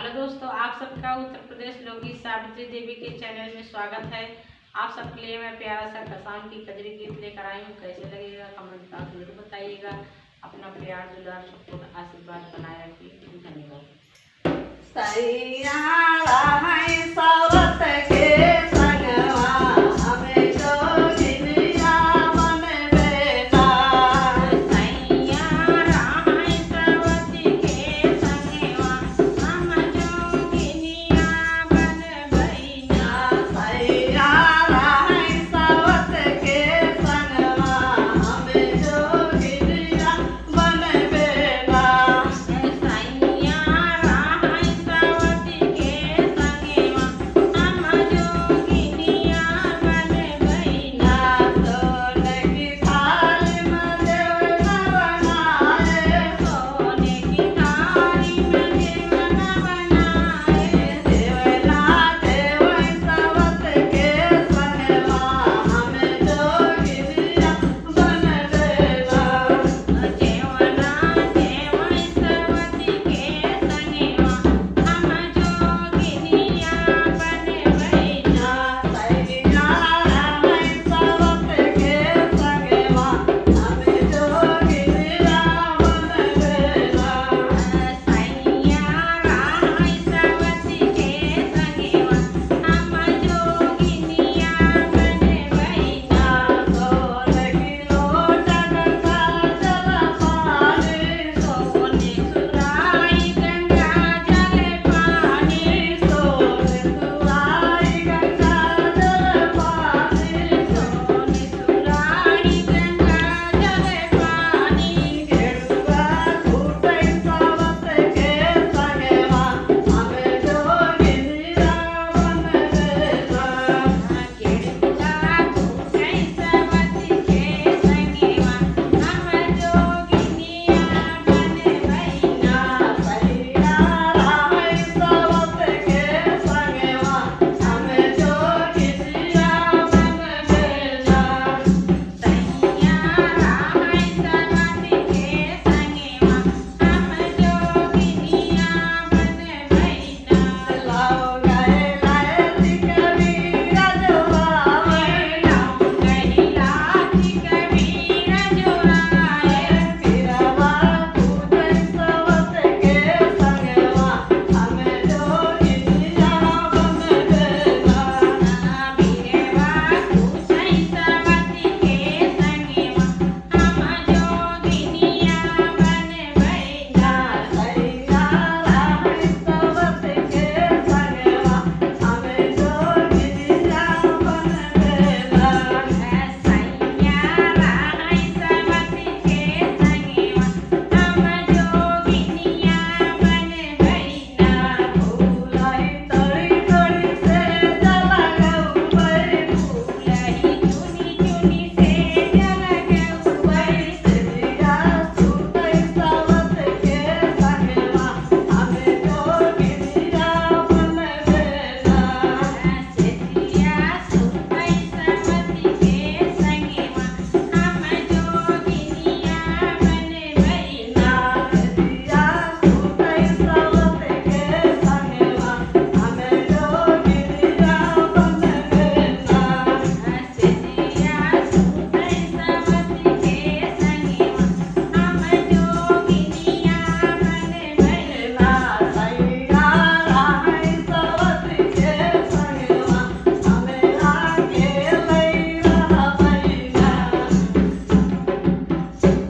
Hello दोस्तों, आप सबका उत्तर प्रदेश लोकगीत सावित्री देवी के चैनल में स्वागत है। आप सबके लिए मैं प्यारा सा कसाम की कजरी गीत लेकर आई हूँ। कैसे लगेगा कमेंट बॉक्स में जरूर बताइएगा। अपना प्यार दुलार सबको आशीर्वाद बनाए रखिए। धन्यवाद।